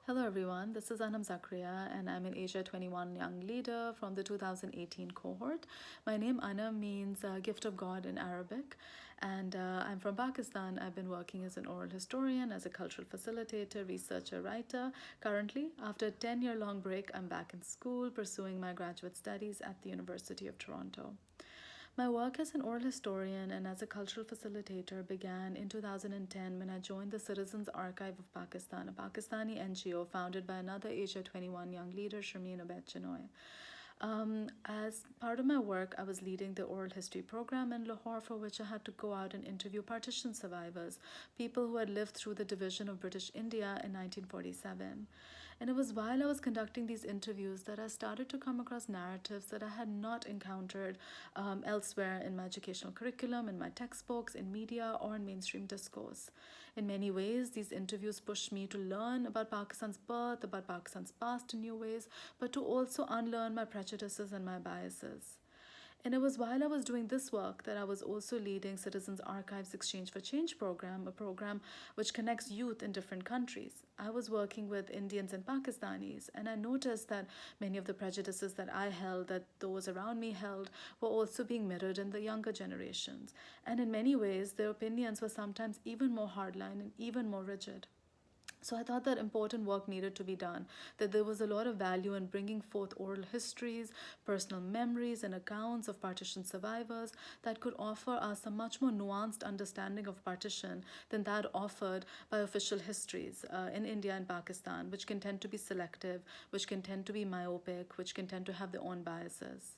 Hello everyone, this is Anam Zakaria and I'm an Asia 21 young leader from the 2018 cohort. My name Anam means gift of God in Arabic, and I'm from Pakistan. I've been working as an oral historian, as a cultural facilitator, researcher, writer. Currently, after a 10-year long break, I'm back in school pursuing my graduate studies at the University of Toronto. My work as an oral historian and as a cultural facilitator began in 2010 when I joined the Citizens Archive of Pakistan, a Pakistani NGO founded by another Asia 21 young leader, Sharmeen Obaid Chinoy. As part of my work, I was leading the oral history program in Lahore, for which I had to go out and interview partition survivors, people who had lived through the division of British India in 1947. And it was while I was conducting these interviews that I started to come across narratives that I had not encountered elsewhere in my educational curriculum, in my textbooks, in media, or in mainstream discourse. In many ways, these interviews pushed me to learn about Pakistan's birth, about Pakistan's past in new ways, but to also unlearn my prejudices and my biases. And it was while I was doing this work that I was also leading Citizens Archives Exchange for Change program, a program which connects youth in different countries. I was working with Indians and Pakistanis, and I noticed that many of the prejudices that I held, that those around me held, were also being mirrored in the younger generations. And in many ways, their opinions were sometimes even more hardline and even more rigid. So I thought that important work needed to be done, that there was a lot of value in bringing forth oral histories, personal memories, and accounts of partition survivors that could offer us a much more nuanced understanding of partition than that offered by official histories in India and Pakistan, which can tend to be selective, which can tend to be myopic, which can tend to have their own biases.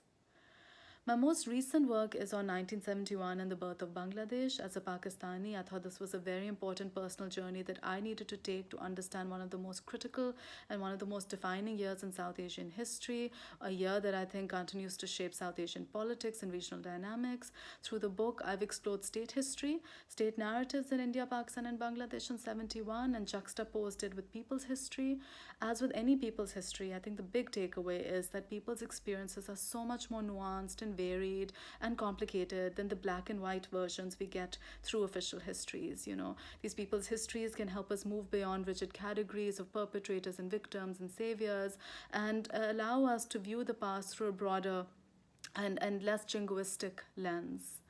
My most recent work is on 1971 and the birth of Bangladesh. As a Pakistani, I thought this was a very important personal journey that I needed to take to understand one of the most critical and one of the most defining years in South Asian history, a year that I think continues to shape South Asian politics and regional dynamics. Through the book, I've explored state history, state narratives in India, Pakistan, and Bangladesh in 71, and juxtaposed it with people's history. As with any people's history, I think the big takeaway is that people's experiences are so much more nuanced and varied and complicated than the black and white versions we get through official histories. These people's histories can help us move beyond rigid categories of perpetrators and victims and saviors, and allow us to view the past through a broader and less jingoistic lens.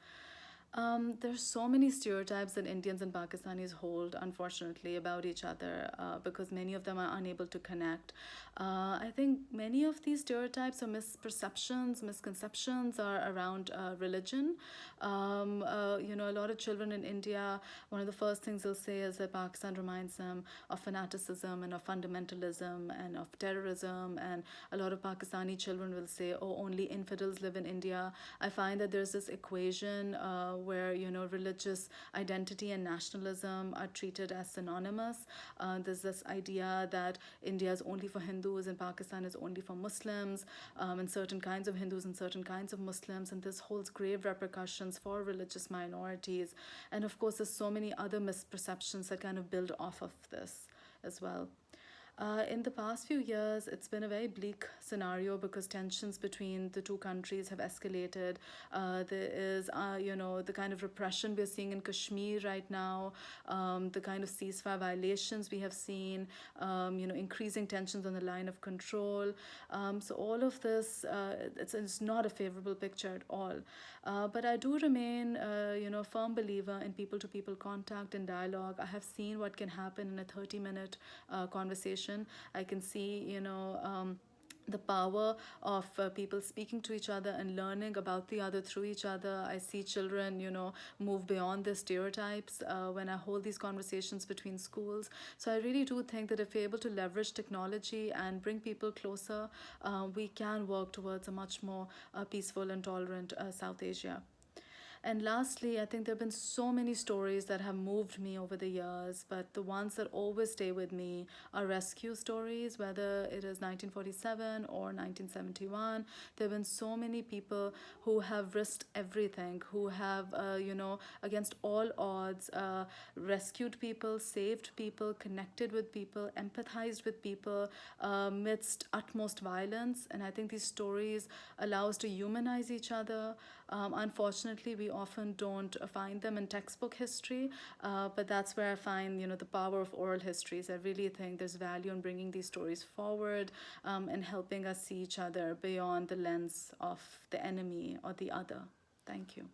There's so many stereotypes that Indians and Pakistanis hold, unfortunately, about each other because many of them are unable to connect. I think many of these stereotypes or misperceptions, misconceptions are around religion. A lot of children in India, one of the first things they'll say is that Pakistan reminds them of fanaticism and of fundamentalism and of terrorism. And a lot of Pakistani children will say, oh, only infidels live in India. I find that there's this equation where religious identity and nationalism are treated as synonymous. There's this idea that India is only for Hindus and Pakistan is only for Muslims, and certain kinds of Hindus and certain kinds of Muslims, and this holds grave repercussions for religious minorities. And of course, there's so many other misperceptions that kind of build off of this as well. In the past few years, it's been a very bleak scenario because tensions between the two countries have escalated. There is, the kind of repression we're seeing in Kashmir right now, the kind of ceasefire violations we have seen, increasing tensions on the line of control. So all of this, it's not a favorable picture at all. But I do remain, a firm believer in people-to-people contact and dialogue. I have seen what can happen in a 30-minute conversation. I can see, the power of people speaking to each other and learning about the other through each other. I see children, move beyond their stereotypes when I hold these conversations between schools. So I really do think that if we're able to leverage technology and bring people closer, we can work towards a much more peaceful and tolerant South Asia. And lastly, I think there have been so many stories that have moved me over the years, but the ones that always stay with me are rescue stories, whether it is 1947 or 1971. There have been so many people who have risked everything, who have, against all odds, rescued people, saved people, connected with people, empathized with people amidst utmost violence. And I think these stories allow us to humanize each other. Unfortunately, we often don't find them in textbook history, but that's where I find, the power of oral histories. I really think there's value in bringing these stories forward, and helping us see each other beyond the lens of the enemy or the other. Thank you.